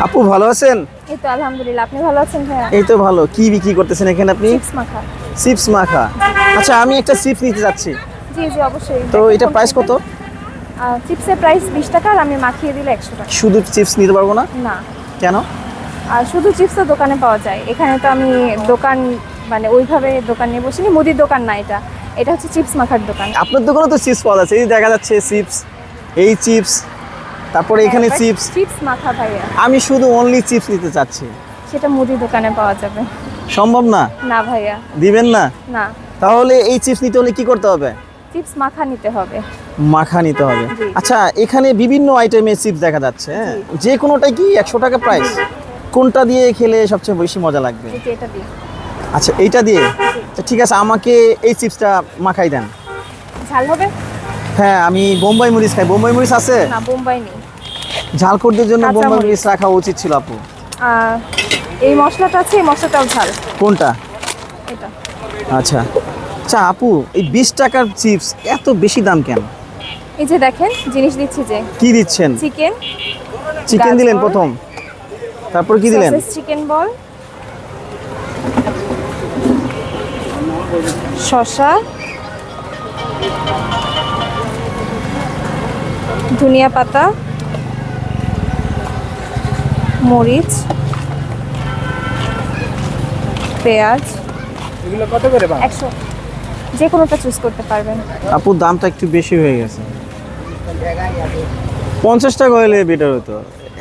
আপু ভালো আছেন? এই তো আলহামদুলিল্লাহ, আপনি ভালো আছেন ভাইয়া? এই তো ভালো। কি বিক্রি করতেছেন এখানে আপনি? চিপস মাখা। চিপস মাখা। আচ্ছা, আমি একটা চিপস নিতে যাচ্ছি। জি জি অবশ্যই। তো এটা প্রাইস কত? চিপসের প্রাইস 20 টাকা, আর আমি মাখিয়ে দিলে 100 টাকা। শুধু চিপস নিতে পারবো না? না, কেন? আর শুধু চিপস তো দোকানে পাওয়া যায়, এখানে তো আমি দোকান মানে ওইভাবে দোকান নিয়ে বসিনি, মুদির দোকান না এটা, এটা হচ্ছে চিপস মাখার দোকান। আপনার দোকানে তো চিপস পাওয়া যাচ্ছে, এই দেখা যাচ্ছে চিপস, এই চিপস, তারপরে এখানে চিপস। চিপস মাখা ভাইয়া, আমি শুধু অনলি চিপস নিতে চাচ্ছি। সেটা মুদির দোকানে পাওয়া যাবে। সম্ভব না? না ভাইয়া। দিবেন না? না, তাহলে এই চিপস নিতে হলে কি করতে হবে? চিপস মাখা নিতে হবে। মাখা নিতে হবে। জি। আচ্ছা, এখানে বিভিন্ন আইটেমের চিপস দেখা যাচ্ছে, হ্যাঁ? যে কোনোটাই কি 100 টাকা প্রাইস? কোনটা দিয়ে খেলে সবচেয়ে বেশি মজা লাগবে? এই যে এটা দিই। আচ্ছা, এইটা দিয়ে? আচ্ছা, ঠিক আছে, আমাকে এই চিপসটা মাখাই দেন। ঝাল হবে? হ্যাঁ, আমি বোম্বাই মরিচ খাই। বোম্বাই মরিচ আছে? না, বোম্বাই নেই। ঝালখোরদের জন্য কাঁচা বোম্বাই মরিচ। মরিচ রাখা উচিত ছিল আপু। এই মশলাটা আছে, এই মশলাটাও ঝাল। কোনটা? এটা আচ্ছা আচ্ছা আপু, এই 20 টাকার চিপস এত বেশি দাম কেন? এই যে দেখেন, জিনিস দিচ্ছি যে কি দিচ্ছেন? চিকেন, চিকেন দিলেন গাজর, প্রথম, তারপর কি দিলেন? চিকেন বল, শসা, ধনিয়া পাতা, মরিচ, পেঁয়াজ। এগুলো কত করে পান? 100, যে কোনোটা চুজ করতে পারবেন। আপু, দামটা একটু বেশি হয়ে গেছে। 50 টাকা হলে বেটার হতো।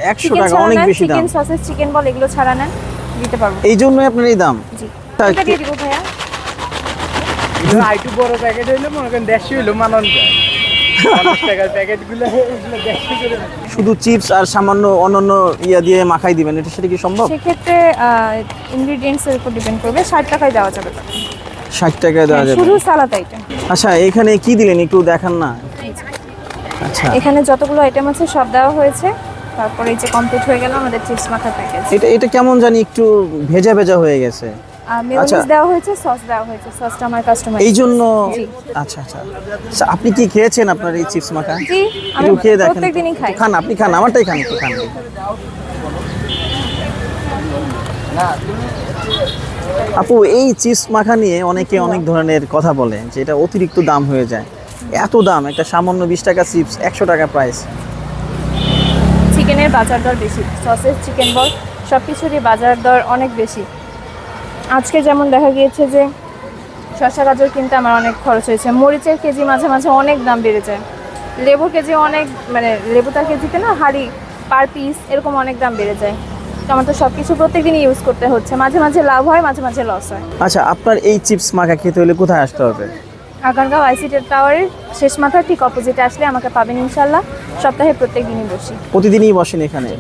100 চিকেন টাকা ছাড়া অনেক নেন, বেশি দাম। চিকেন সসেজ, চিকেন বল এগুলো ছাড়া নেন, দিতে পারবো। এই জন্যই আপনার এই দাম। জি, তা এটা দিয়ে দিব ভাইয়া। এগুলো আইটু বড় প্যাকেট হইলে মনে করেন 150 হইলো মানান যায়। 50 টাকার প্যাকেটগুলো এগুলো 150 করে না। শুধু চিপস আর সামান্য অন্যান্য ইয়া দিয়ে মাখাই দিবেন, এটা সেটা কি সম্ভব? সেক্ষেত্রে ইনগ্রিডিয়েন্টসের উপর ডিপেন্ড করবে, 60 টাকায় দেওয়া যাবে। 60 টাকায় দেওয়া যাবে? শুধু সালাদ আইটেম। আচ্ছা, এখানে কি দিলেন একটু দেখান না। আচ্ছা, এখানে যতগুলো আইটেম আছে সব দেওয়া হয়েছে, তারপরে এই যে কমপ্লিট হয়ে গেল আমাদের চিপস মাখা প্যাকেজ। এটা এটা কেমন জানি একটু ভেজা ভেজা হয়ে গেছে। মেয়োনিজ আচ্ছা। দেওয়া হয়েছে, সস দেওয়া হয়েছে, সসটা আমার কাস্টমার। এই জন্য? জি। আচ্ছা আচ্ছা আচ্ছা, আপনি কি খেয়েছেন আপনার এই চিপস মাখা? জি, আমি একটু খেয়ে দেখেন। প্রত্যেকদিনই খাই। খান, আপনি খান, আমারটাই খান, একটু খান। আপু, এই চিপস মাখা নিয়ে অনেকে অনেক ধরনের কথা বলে যে এটা অতিরিক্ত দাম হয়ে যায়। এত দাম, একটা সামান্য 20 টাকা চিপস 100 টাকা প্রাইস। চিকেনের বাজার দর বেশি, সসেজ, চিকেন বল সব কিছুরই বাজার দর অনেক বেশি। আজকে যেমন দেখা গিয়েছে যে শসা গাজর কিনতে আমার অনেক খরচ হয়েছে, মরিচের কেজি মাঝে মাঝে অনেক দাম বেড়ে যায়, লেবুর কেজি অনেক, মানে লেবুটার কেজিতে না হাড়ি পার পিস এরকম অনেক দাম বেড়ে যায়। তো আমার তো সব কিছু প্রত্যেকদিনই ইউজ করতে হচ্ছে, মাঝে মাঝে লাভ হয়, মাঝে মাঝে লস হয়। আচ্ছা, আপনার এই চিপস মাখা খেতে হলে কোথায় আসতে হবে? আগারগাঁও আইসিটি টাওয়ারের শেষ মাথার ঠিক অপোজিটে আসলে আমাকে পাবেন ইনশাল্লাহ। সপ্তাহে প্রত্যেক দিনই বসি। প্রতিদিনই বসেন এখানে?